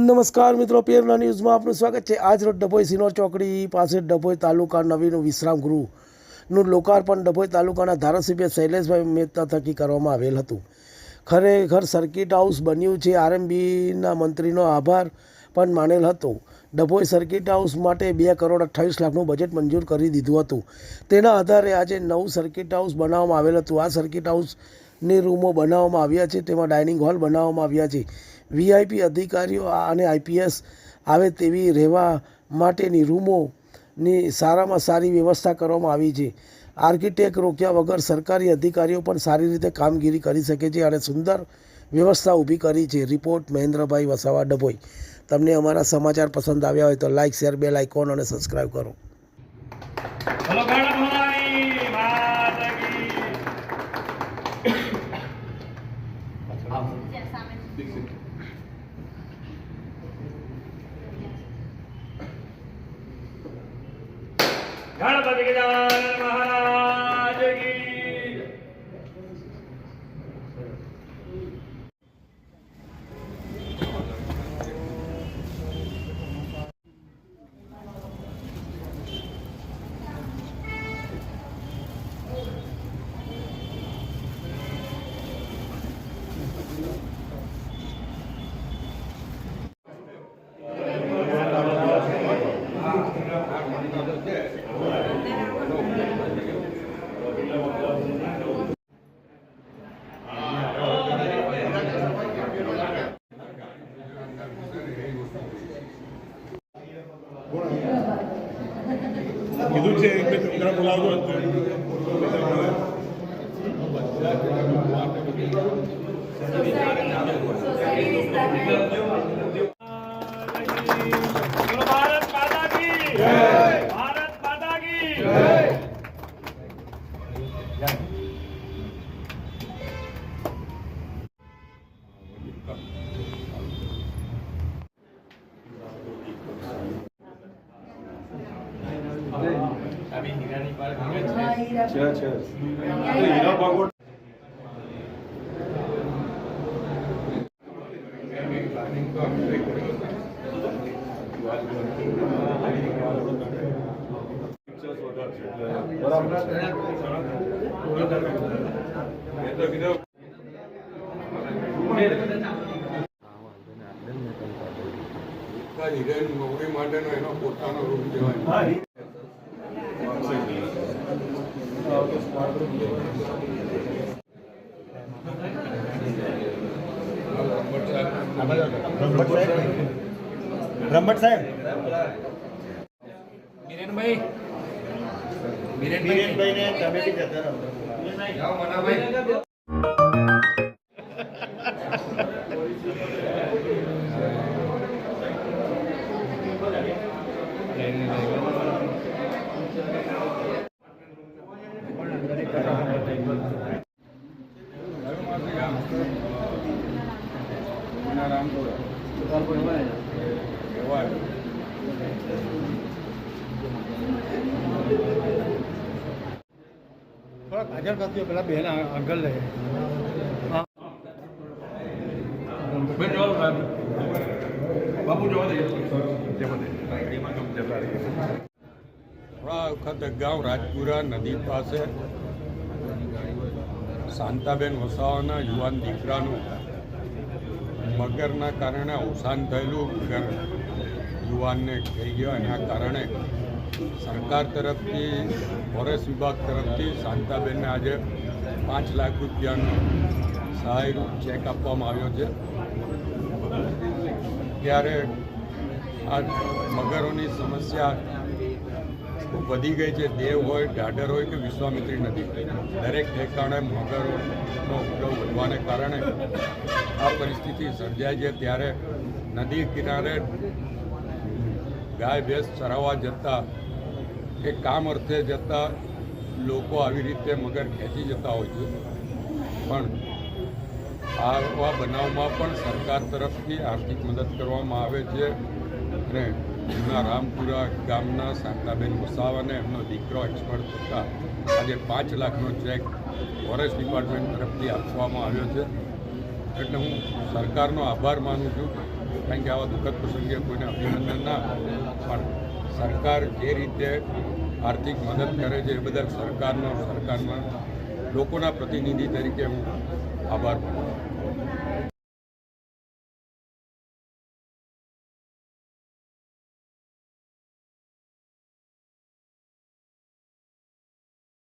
નમસ્કાર મિત્રો, પેરના ન્યૂઝમાં આપનું સ્વાગત છે। આજ રોજ ડભોઈ સિનોર ચોકડી પાસે ડભોઈ તાલુકા નવીનું વિશ્રામ ગૃહનું લોકાર્પણ ડભોઈ તાલુકાના ધારાસભ્ય શૈલેષભાઈ મહેતા થકી કરવામાં આવેલ હતું। ખરેખર સર્કિટ હાઉસ બન્યું છે। આરએમબીના મંત્રીનો આભાર પણ માનેલ હતો। ડભોઈ સર્કિટ હાઉસ માટે 2,28,00,000નું બજેટ મંજૂર કરી દીધું હતું। તેના આધારે આજે નવું સર્કિટ હાઉસ બનાવવામાં આવેલ હતું। આ સર્કિટ હાઉસની રૂમો બનાવવામાં આવ્યા છે। તેમાં ડાઇનિંગ હોલ બનાવવામાં આવ્યા છે। વીઆઈપી અધિકારીઓ અને આઈપીએસ આવે તેવી રહેવા માટેની રૂમોની સારામાં સારી વ્યવસ્થા કરવામાં આવી છે। આર્કિટેક્ટ રોક્યા વગર સરકારી અધિકારીઓ પણ સારી રીતે કામગીરી કરી શકે છે અને સુંદર વ્યવસ્થા ઊભી કરી છે। રિપોર્ટ મહેન્દ્રભાઈ વસાવા, ડભોઈ। તમને અમારા સમાચાર પસંદ આવ્યા હોય તો લાઇક, શેર, બેલ આઇકોન અને સબસ્ક્રાઈબ કરો। गणपति गजानन महाराज की કીધું છે કે છોકરા બોલાવતો भारत माता की जय, भारत माता की जय। अभी हीरानी पर હીરા ભાગોળ નોકરી માટેનો એનો પોતાનો રૂમ કહેવાય। બ્રહ્મટ સાહેબ, बीरेनभाई બીરેનભાઈ ને તમે બી જતા રહો। જાઓ મનાભાઈ। આગળ કરતી પેલા બેન આગળ લે बाबू जो થોડા વખત અગાઉ રાજપુરા નદી પાસે શાંતાબેન વસાવાના યુવાન દીકરાનું મગરના કારણે અવસાન થયેલું। મગર યુવાનને થઈ ગયો, એના કારણે સરકાર તરફથી, ફોરેસ્ટ વિભાગ તરફથી શાંતાબેનને આજે 5 લાખ રૂપિયાનો સહાયરૂપ ચેક આપવામાં આવ્યો છે। ત્યારે આ મગરોની સમસ્યા ખૂબ વધી ગઈ છે। દેવ હોય, ઢાઢર હોય કે વિશ્વામિત્રી નદી, દરેક ઠેકાણે મગરોનો ઉપદ્રવ વધવાને કારણે આ પરિસ્થિતિ સર્જાય છે। ત્યારે નદી કિનારે ગાય ભેંસ ચરાવવા જતા કે કામ અર્થે જતા લોકો આવી રીતે મગર ખેંચી જતા હોય છે। પણ આવા બનાવમાં પણ સરકાર તરફથી આર્થિક મદદ કરવામાં આવે છે અને જૂના રામપુરા ગામના શાંતાબેન વસાવાને એમનો દીકરો એક્સપર્ટ થતાં આજે 5 લાખનો ચેક ફોરેસ્ટ ડિપાર્ટમેન્ટ તરફથી આપવામાં આવ્યો છે। એટલે હું સરકારનો આભાર માનું છું કારણ કે આવા દુઃખદ પ્રસંગે કોઈને અભિનંદન ના પણ સરકાર જે રીતે આર્થિક મદદ કરે છે એ બદલ સરકારમાં લોકોના પ્રતિનિધિ તરીકે હું આભાર માનું છું.